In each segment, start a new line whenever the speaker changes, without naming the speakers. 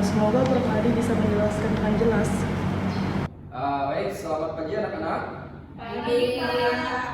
Semoga Prof. Adi bisa menjelaskan dengan jelas.
Baik, selamat pagi anak-anak.
Pagi, Pak.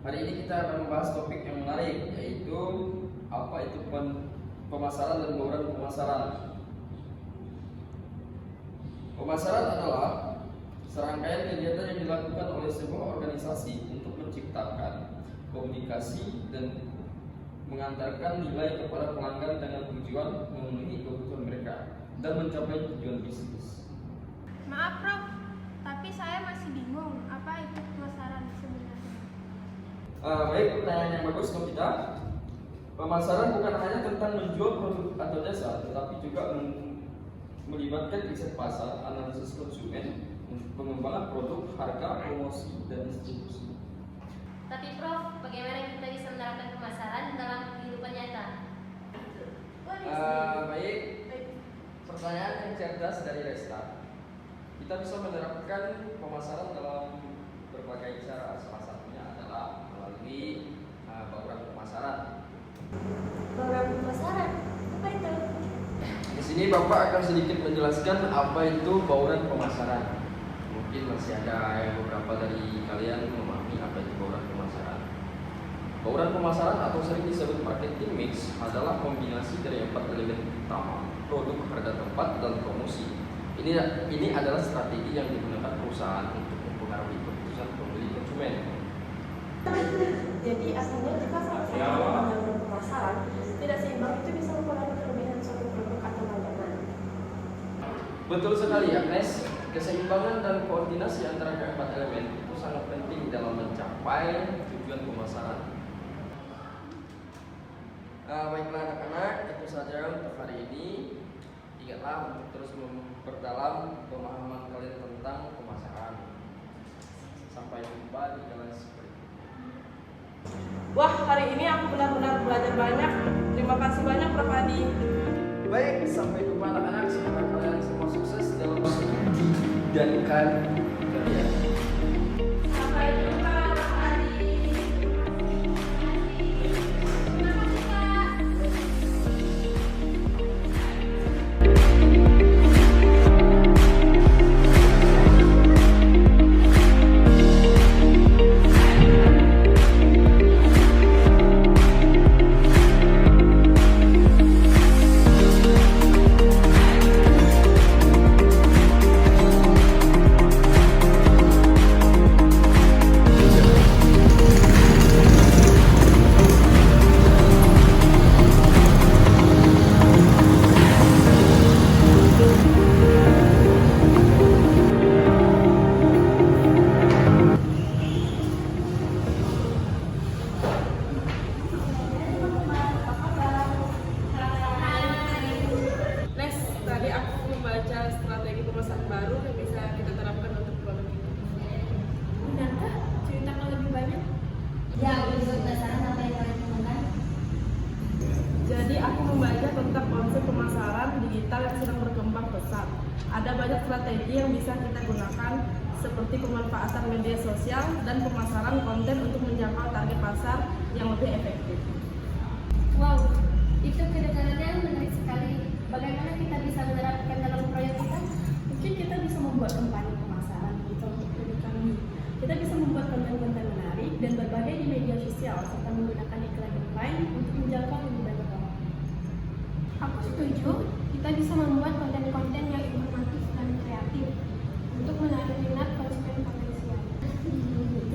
Hari ini kita akan membahas topik yang menarik, yaitu apa itu pemasaran dan bauran pemasaran. Pemasaran adalah serangkaian kegiatan yang dilakukan oleh sebuah organisasi untuk menciptakan komunikasi dan mengantarkan nilai kepada pelanggan dengan tujuan memenuhi kebutuhan mereka dan mencapai tujuan bisnis.
Maaf, Prof. Tapi saya masih bingung apa itu pemasaran sebenarnya.
Baik, pertanyaan yang bagus untuk kita. Pemasaran bukan hanya tentang menjual produk atau jasa, tetapi juga melibatkan riset pasar, analisis konsumen, pengembangan produk, harga, promosi, dan distribusi.
Tapi Prof, bagaimana kita bisa menerapkan pemasaran dalam kehidupan nyata?
Baik, pertanyaan yang cerdas dari Resta. Kita bisa menerapkan pemasaran dalam berbagai cara. Salah satunya adalah melalui bauran pemasaran.
Bauran pemasaran, apa itu?
Di sini Bapak akan sedikit menjelaskan apa itu bauran pemasaran. Mungkin masih ada yang beberapa dari kalian memahami apa itu bauran pemasaran. Bauran pemasaran atau sering disebut marketing mix adalah kombinasi dari 4 elemen utama: produk, harga tempat, dan promosi. Ini adalah strategi yang digunakan perusahaan untuk mempengaruhi keputusan pembeli konsumen.
Jadi asalnya jika salah satu bauran pemasaran tidak seimbang, itu bisa mempengaruhi kelebihan suatu produk atau layanan.
Betul sekali, Agnes. Keseimbangan dan koordinasi antara keempat elemen itu sangat penting dalam mencapai tujuan pemasaran. Baiklah anak-anak, itu saja untuk hari ini. Ingatlah untuk terus memperdalam pemahaman kalian tentang pemasaran. Sampai jumpa di kelas berikutnya.
Wah, hari ini aku benar-benar belajar banyak. Terima kasih banyak, Prof. Adi.
Baik, sampai jumpa anak-anak. Semoga kalian semua sukses dalam studi dan kalian.
Sampai jumpa, Prof. Adi. Terima kasih, Kak.
Les, tadi aku membaca strategi pemasaran baru yang bisa kita terapkan untuk produk kita.
Benarkah? Ceritakan lebih banyak.
Ya, berdasarkan apa yang kalian temukan.
Jadi aku membaca tentang konsep pemasaran digital yang sedang berkembang pesat. Ada banyak strategi yang bisa kita gunakan, seperti pemanfaatan media sosial dan pemasaran konten untuk menjangkau target pasar yang lebih efektif.
Wow, itu kedengarannya menarik sekali. Bagaimana kita bisa menerapkan dalam proyek kita?
Mungkin kita bisa membuat kampanye pemasaran gitu untuk produk kami. Kita bisa membuat konten-konten menarik dan berbagai di media sosial serta menggunakan iklan online untuk menjangkau lebih banyak orang.
Aku setuju, kita bisa membuat konten-konten yang informatif dan kreatif untuk menarik minat konsumen potensial.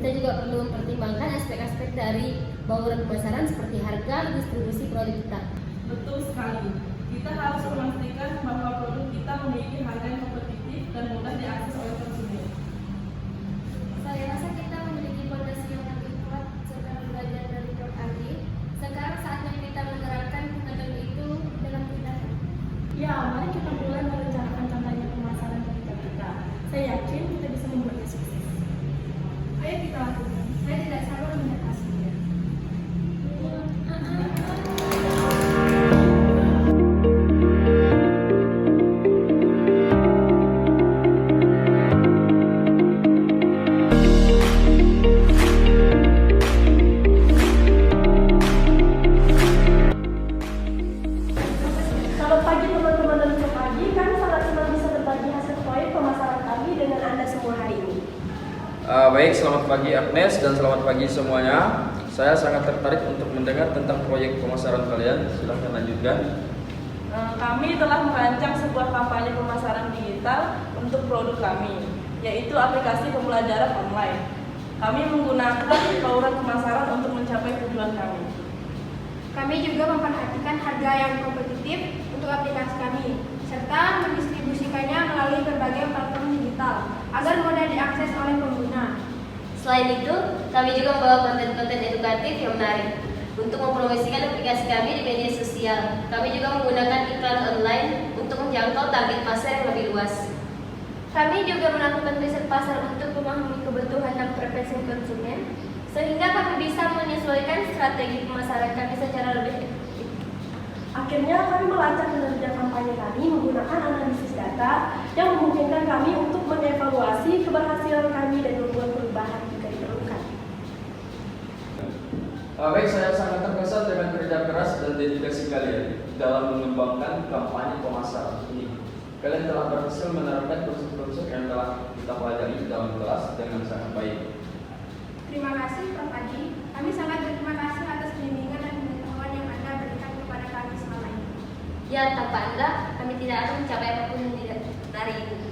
Kita juga perlu mempertimbangkan aspek-aspek dari bauran pemasaran seperti harga, distribusi produk kita.
Betul sekali. Kita harus memastikan bahwa produk kita memiliki harga yang kompetitif dan mudah diakses oleh konsumen.
Saya rasa kita memiliki fondasi yang lebih kuat setelah belajar dari Prof. Adi. Sekarang saatnya kita menerapkan metode itu dalam tindakan.
Ya, mari kita mulai merencanakan kampanye pemasaran ketika kita. Saya yakin kita bisa membuatnya sukses.
Ayo kita lakukan. Saya tidak sabar melihat hasilnya.
Ah, ah.
Baik, selamat pagi Agnes dan selamat pagi semuanya. Saya sangat tertarik untuk mendengar tentang proyek pemasaran kalian. Silahkan lanjutkan.
Kami telah merancang sebuah kampanye pemasaran digital untuk produk kami, yaitu aplikasi pembelajaran online. Kami menggunakan bauran pemasaran untuk mencapai tujuan kami.
Kami juga memperhatikan harga yang kompetitif untuk aplikasi kami, serta mendistribusikannya melalui berbagai platform digital agar mudah diakses oleh pengguna.
Selain itu, kami juga membawa konten-konten edukatif yang menarik untuk mempromosikan aplikasi kami di media sosial. Kami juga menggunakan iklan online untuk menjangkau target pasar yang lebih luas. Kami juga melakukan riset pasar untuk memahami kebutuhan dan preferensi konsumen, sehingga kami bisa menyesuaikan strategi pemasaran kami secara lebih efektif.
Akhirnya kami melacak kinerja kampanye kami menggunakan analisis data yang memungkinkan kami untuk mengevaluasi keberhasilan kami dan membuat perubahan jika diperlukan.
Baik, saya sangat terkesan dengan kerja keras dan dedikasi kalian dalam mengembangkan kampanye pemasaran ini. Kalian telah berhasil menerapkan konsep-konsep yang telah kita pelajari dalam kelas dengan sangat baik.
Terima kasih Prof. Adi. Kami sangat berterima kasih atas bimbingan dan pengetahuan yang Anda berikan kepada kami selama ini.
Ya, tanpa Anda, kami tidak akan mencapai apapun yang tidak dari ini.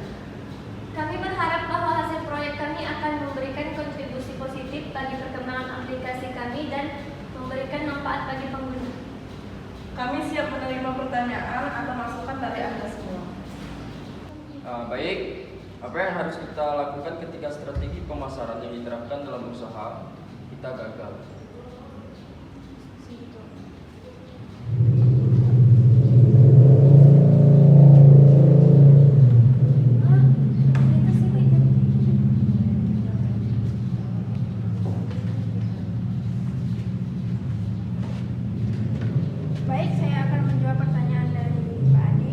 Kami berharap bahwa hasil proyek kami akan memberikan kontribusi positif bagi perkembangan aplikasi kami dan memberikan manfaat bagi pengguna.
Kami siap menerima pertanyaan atau masukan dari Anda semua.
Baik, apa yang harus kita lakukan ketika strategi pemasaran yang diterapkan dalam usaha kita gagal?
Baik, saya akan menjawab pertanyaan dari Pak Adi.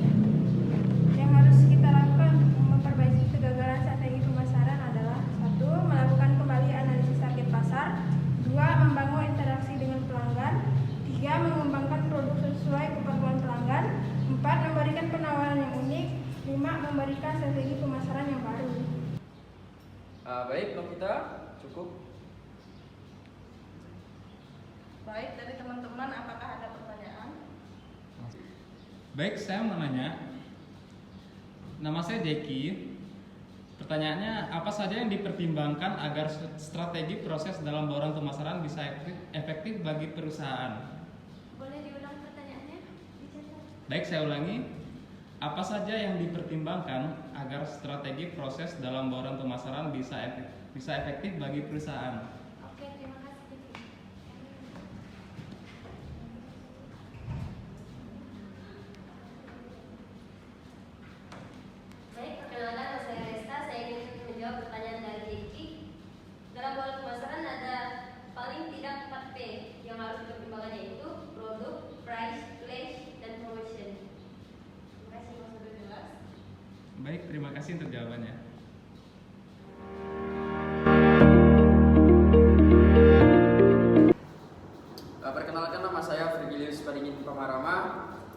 Yang harus kita lakukan untuk memperbaiki kegagalan strategi pemasaran adalah 1. Melakukan kembali analisis target pasar, 2. Membangun interaksi dengan pelanggan, 3. Mengembangkan produk sesuai keperluan pelanggan, 4. Memberikan penawaran yang unik, 5. Memberikan strategi pemasaran yang baru.
Baik, Novita, cukup.
Baik, dari teman-teman apakah ada pertanyaan?
Baik, saya mau nanya. Nama saya Jeki. Pertanyaannya, apa saja yang dipertimbangkan agar strategi proses dalam bauran pemasaran bisa efektif bagi perusahaan?
Boleh diulang pertanyaannya?
Baik, saya ulangi. Apa saja yang dipertimbangkan agar strategi proses dalam bauran pemasaran bisa efektif bagi perusahaan?
Oke, terima kasih. Baik, perkenalkan nama saya Resta. Saya ingin menjawab pertanyaan dari Jeki. Dalam bauran pemasaran ada paling tidak 4P yang harus dipertimbangkan, yaitu produk, price, place, dan promotion. Terima kasih, Mas, sudah jelas.
Baik, terima kasih untuk jawabannya.
Perkenalkan, nama saya Virgilius Paringin Pamarama.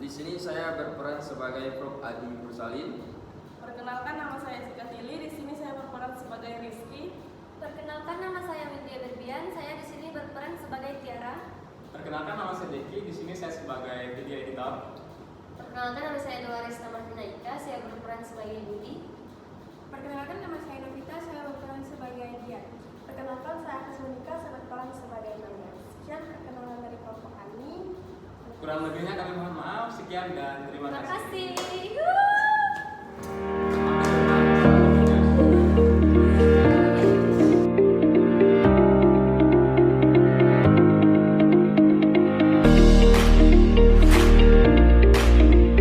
Di sini saya berperan sebagai Prof. Adi Mursalin.
Perkenalkan, nama saya Zika Tili. Di sini saya berperan sebagai Rizky.
Perkenalkan, nama saya Widya Berbian. Saya di sini berperan sebagai Tiara.
Perkenalkan, nama saya Deki. Di sini saya sebagai video editor.
Perkenalkan, nama saya Doaris Martina Ika. Saya berperan sebagai Budi.
Perkenalkan, nama saya Novita, saya berperan sebagai Dian.
Perkenalkan, saya Agnes Monika, saya berperan sebagai Maya. Sekian perkenalan dari kelompok kami.
Kurang lebihnya kami mohon maaf. Sekian dan terima
Terima
kasih.
kasih.